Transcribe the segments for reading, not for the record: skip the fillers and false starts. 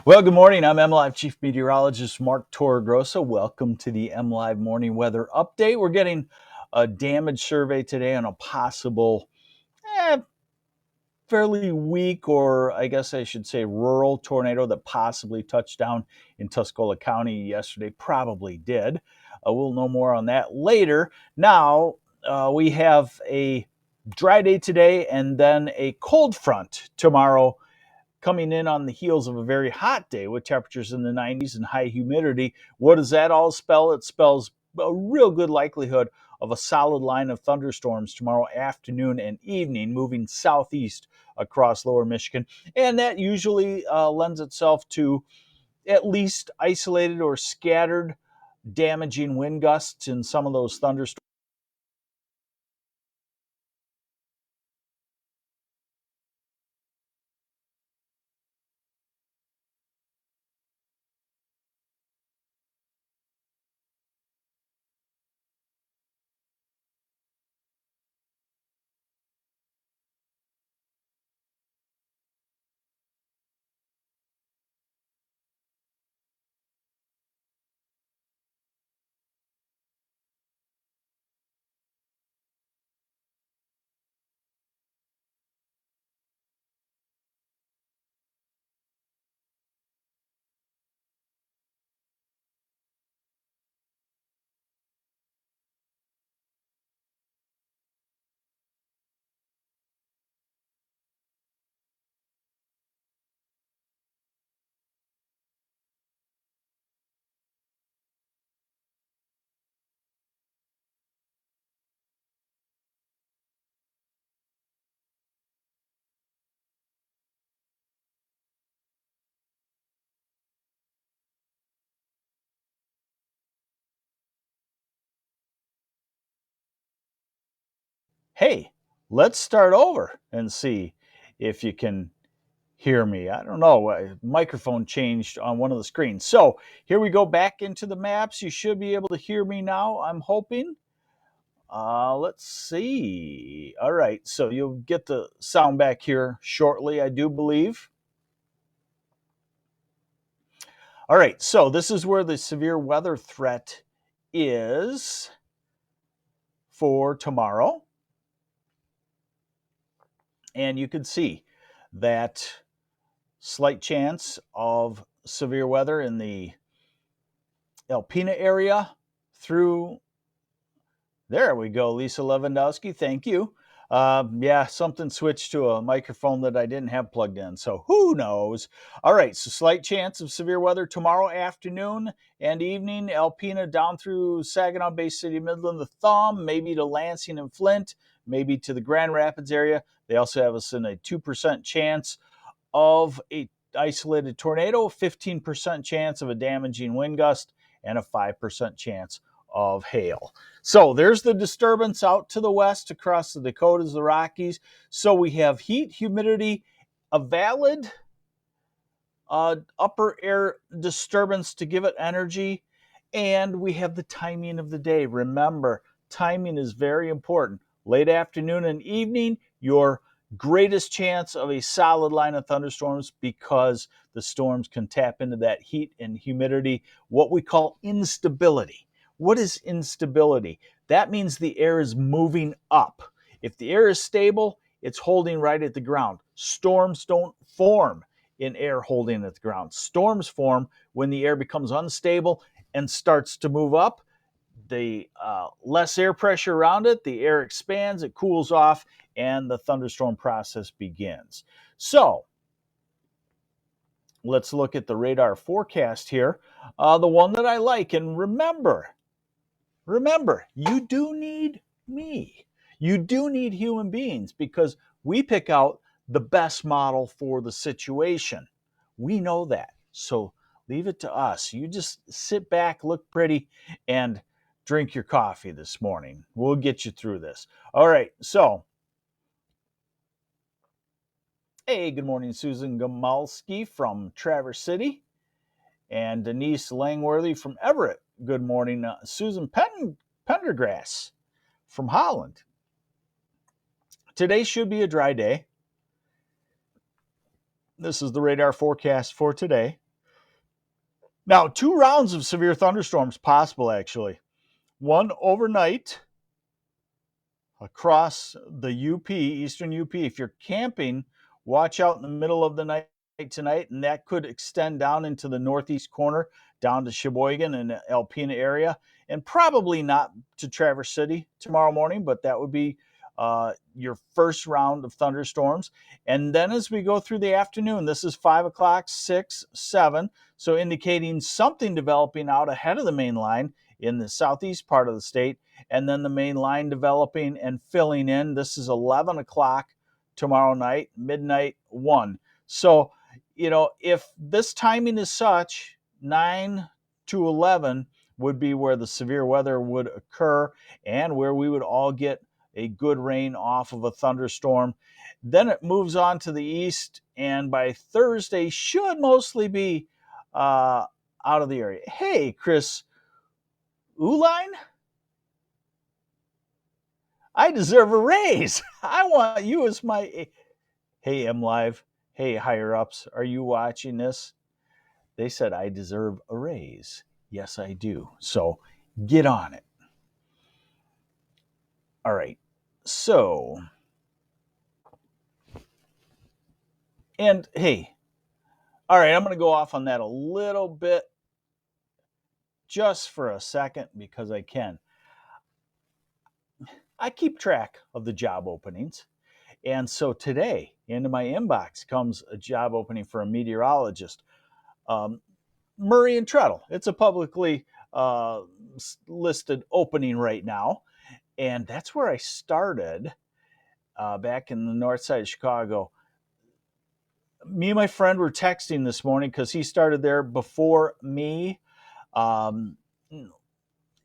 Well, good morning. I'm MLive Chief Meteorologist Mark Torregrossa. Welcome to the MLive Morning Weather Update. We're getting a damage survey today on a possible, eh, fairly weak, or I guess I should say rural tornado that possibly touched down in Tuscola County yesterday. Probably did. We'll know more on that later. Now, we have a dry day today and then a cold front tomorrow coming in on the heels of a very hot day with temperatures in the 90s and high humidity. What does that all spell? It spells a real good likelihood of a solid line of thunderstorms tomorrow afternoon and evening, moving southeast across lower Michigan. And that usually lends itself to at least isolated or scattered damaging wind gusts in some of those thunderstorms. Hey, let's start over and see if you can hear me. I don't know. Microphone changed on one of the screens. So here we go back into the maps. You should be able to hear me now, I'm hoping. Let's see. All right. So you'll get the sound back here shortly, I do believe. All right. So this is where the severe weather threat is for tomorrow. And you can see that slight chance of severe weather in the Alpena area through. There we go, Lisa Lewandowski. Thank you. Yeah, something switched to a microphone that I didn't have plugged in, so who knows? All right, so slight chance of severe weather tomorrow afternoon and evening. Alpena down through Saginaw, Bay City, Midland, the Thumb, maybe to Lansing and Flint, maybe to the Grand Rapids area. They also have us in a 2% chance of a isolated tornado, 15% chance of a damaging wind gust, and a 5% chance of hail. So there's the disturbance out to the west across the Dakotas, the Rockies. So we have heat, humidity, a valid upper air disturbance to give it energy, and we have the timing of the day. Remember, timing is very important. Late afternoon and evening, your greatest chance of a solid line of thunderstorms because the storms can tap into that heat and humidity, what we call instability. What is instability? That means the air is moving up. If the air is stable, it's holding right at the ground. Storms don't form in air holding at the ground. Storms form when the air becomes unstable and starts to move up. The less air pressure around it, the air expands, it cools off, and the thunderstorm process begins. So let's look at the radar forecast here. The one that I like, and remember, you do need me. You do need human beings because we pick out the best model for the situation. We know that. So leave it to us. You just sit back, look pretty, and drink your coffee this morning. We'll get you through this. All right. So, hey, good morning, Susan Gamalski from Traverse City and Denise Langworthy from Everett. Good morning, Susan Pendergrass from Holland. Today should be a dry day. This is the radar forecast for today. Now, 2 rounds of severe thunderstorms possible, actually. One overnight across the UP, eastern UP. If you're camping, watch out in the middle of the night tonight, and that could extend down into the northeast corner, down to Sheboygan and the Alpena area, and probably not to Traverse City tomorrow morning, but that would be your first round of thunderstorms. And then as we go through the afternoon, this is 5 o'clock, 6, 7, so indicating something developing out ahead of the main line in the southeast part of the state, and then the main line developing and filling in. This is 11 o'clock tomorrow night, midnight 1. So, if this timing is such, 9 to 11 would be where the severe weather would occur and where we would all get a good rain off of a thunderstorm. Then it moves on to the east, and by Thursday should mostly be out of the area. Hey, Chris Uline, I deserve a raise. I want you as my. Hey, MLive. Hey, higher ups. Are you watching this? They said I deserve a raise. Yes, I do. So get on it. All right. So, and hey, all right, I'm going to go off on that a little bit just for a second because I can. I keep track of the job openings. And so today, into my inbox comes a job opening for a meteorologist. Murray and Treadle. It's a publicly listed opening right now. And that's where I started back in the north side of Chicago. Me and my friend were texting this morning because he started there before me in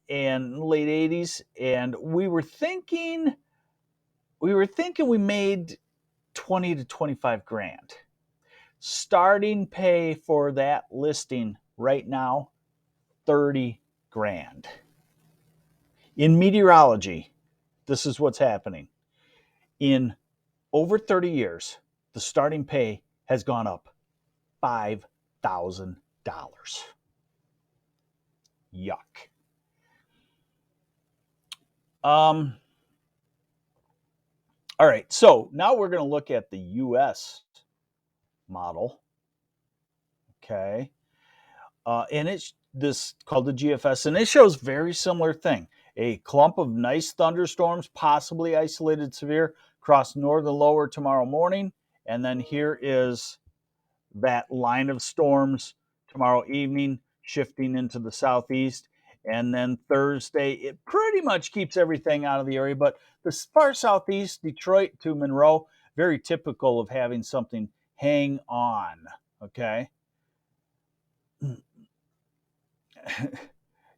late 80s. And we were thinking we made 20 to 25 grand. Starting pay for that listing right now, 30 grand. In meteorology, this is what's happening. In over 30 years, the starting pay has gone up $5,000. Yuck. All right, so now we're going to look at the US model. Okay. And it's this called the GFS, and it shows very similar thing. A clump of nice thunderstorms, possibly isolated severe, across northern lower tomorrow morning. And then here is that line of storms tomorrow evening, shifting into the southeast. And then Thursday, it pretty much keeps everything out of the area. But the far southeast, Detroit to Monroe, very typical of having something hang on. Okay.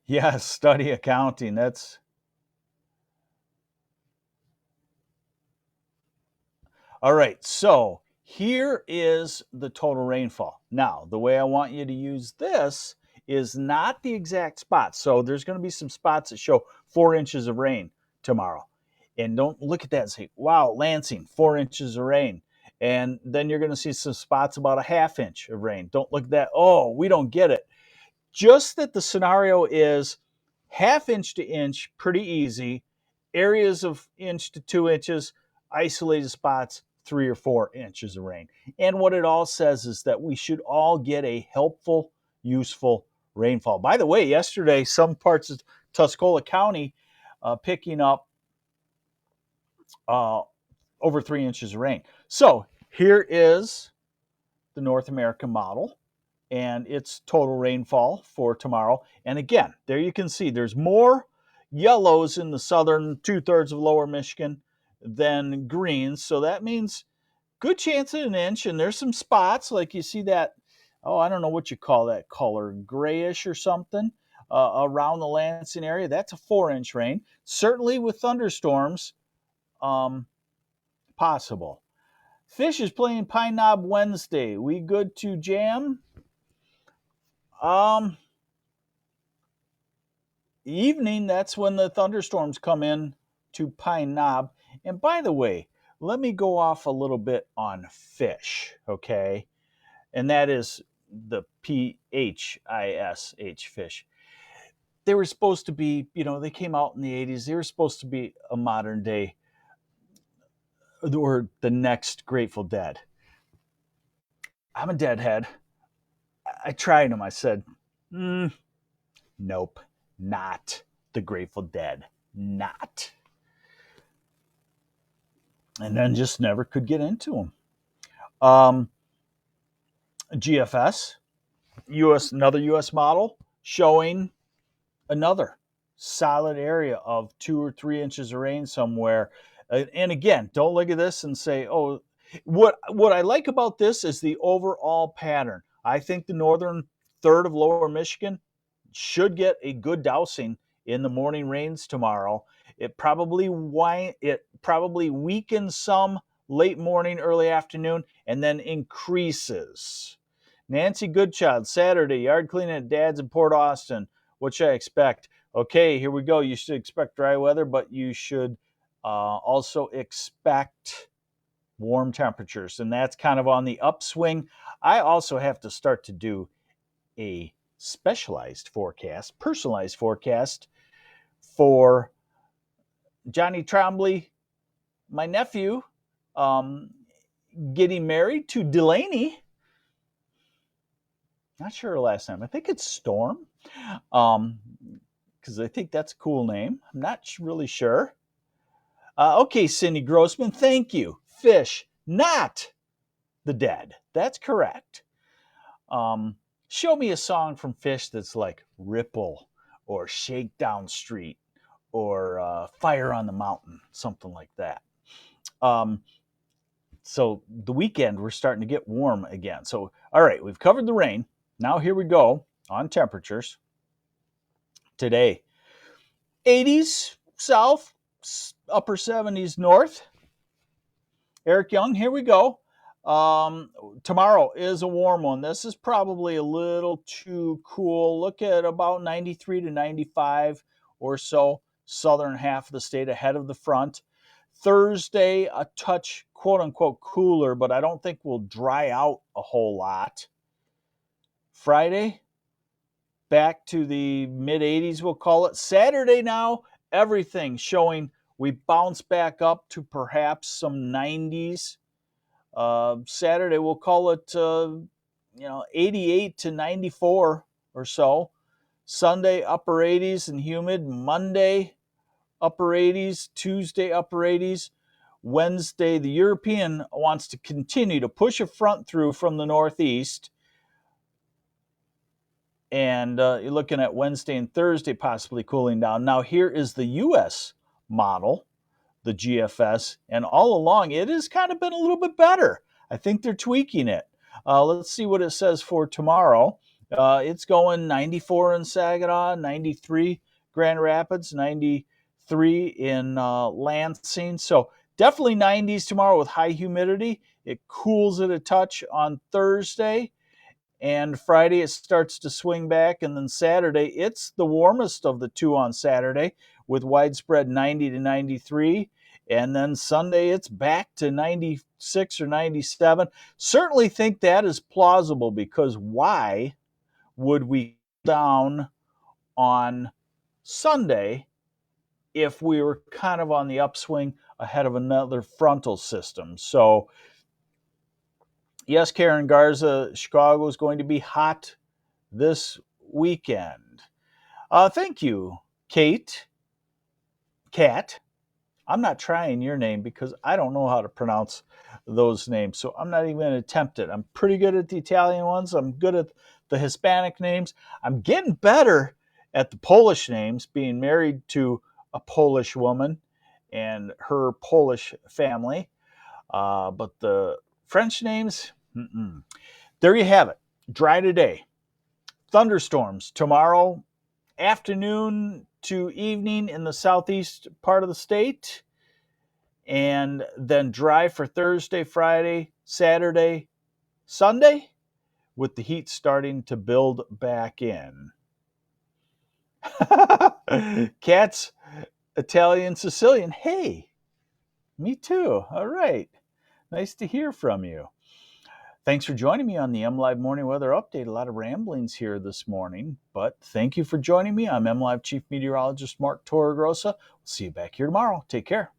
Yes, study accounting. That's all right. So here is the total rainfall. Now, the way I want you to use this is not the exact spots. So there's going to be some spots that show 4 inches of rain tomorrow. And don't look at that and say, wow, Lansing, 4 inches of rain. And then you're going to see some spots about a ½ inch of rain. Don't look at that. Oh, we don't get it. Just that the scenario is ½ inch to inch, pretty easy. Areas of inch to 2 inches, isolated spots, 3 or 4 inches of rain. And what it all says is that we should all get a helpful, useful rainfall. By the way, yesterday, some parts of Tuscola County picking up over 3 inches of rain. So here is the North American model and its total rainfall for tomorrow. And again, there you can see there's more yellows in the southern 2/3 of lower Michigan than greens. So that means good chance at an inch. And there's some spots like you see that, oh, I don't know what you call that color, grayish or something around the Lansing area. That's a 4-inch rain. Certainly with thunderstorms possible. Fish is playing Pine Knob Wednesday. We good to jam? Evening, that's when the thunderstorms come in to Pine Knob. And by the way, let me go off a little bit on fish, okay? And that is the PHISH fish. They were supposed to be, they came out in the 80s. They were supposed to be a modern day or the next Grateful Dead. I'm a Deadhead. I tried them. I said, nope, not the Grateful Dead. Not. And then just never could get into them. GFS, another US model showing another solid area of 2 or 3 inches of rain somewhere. And again, don't look at this and say, oh, what I like about this is the overall pattern. I think the northern third of lower Michigan should get a good dousing in the morning rains tomorrow. It probably weakens some late morning, early afternoon, and then increases. Nancy Goodchild, Saturday, yard cleaning at Dad's in Port Austin. What should I expect? Okay, here we go. You should expect dry weather, but you should also expect warm temperatures, and that's kind of on the upswing. I also have to start to do a specialized forecast, personalized forecast for Johnny Trombley, my nephew, getting married to Delaney. Not sure her last name. I think it's Storm, because I think that's a cool name. I'm not really sure. Okay, Cindy Grossman, thank you. Fish, not the Dead. That's correct. Show me a song from Fish that's like Ripple or Shakedown Street or Fire on the Mountain, something like that. So the weekend, we're starting to get warm again. So, all right, we've covered the rain. Now here we go on temperatures. Today, 80s south, upper 70s north. Eric Young, here we go. Tomorrow is a warm one. This is probably a little too cool. Look at about 93 to 95 or so, southern half of the state ahead of the front. Thursday, a touch, quote unquote, cooler, but I don't think will dry out a whole lot. Friday, back to the mid 80s, we'll call it. Saturday now, everything showing we bounce back up to perhaps some 90s. Saturday, we'll call it, 88 to 94 or so. Sunday, upper 80s and humid. Monday, upper 80s. Tuesday, upper 80s. Wednesday, the European wants to continue to push a front through from the northeast. And you're looking at Wednesday and Thursday possibly cooling down. Now, here is the U.S. model, the GFS, and all along it has kind of been a little bit better. I think they're tweaking it. Let's see what it says for tomorrow. It's going 94 in Saginaw, 93 Grand Rapids, 93 in Lansing. So definitely 90s tomorrow with high humidity. It cools it a touch on Thursday. And Friday, it starts to swing back. And then Saturday, it's the warmest of the two on Saturday with widespread 90 to 93. And then Sunday, it's back to 96 or 97. Certainly think that is plausible, because why would we down on Sunday if we were kind of on the upswing ahead of another frontal system? So, yes, Karen Garza, Chicago is going to be hot this weekend. Thank you, Kat. I'm not trying your name because I don't know how to pronounce those names, so I'm not even going to attempt it. I'm pretty good at the Italian ones. I'm good at the Hispanic names. I'm getting better at the Polish names, being married to a Polish woman and her Polish family. But the French names, there you have it. Dry today. Thunderstorms tomorrow afternoon to evening in the southeast part of the state, and then dry for Thursday, Friday, Saturday, Sunday, with the heat starting to build back in. Cats, Italian, Sicilian. Hey, me too. All right. Nice to hear from you. Thanks for joining me on the MLive Morning Weather Update. A lot of ramblings here this morning, but thank you for joining me. I'm MLive Chief Meteorologist Mark Torregrossa. We'll see you back here tomorrow. Take care.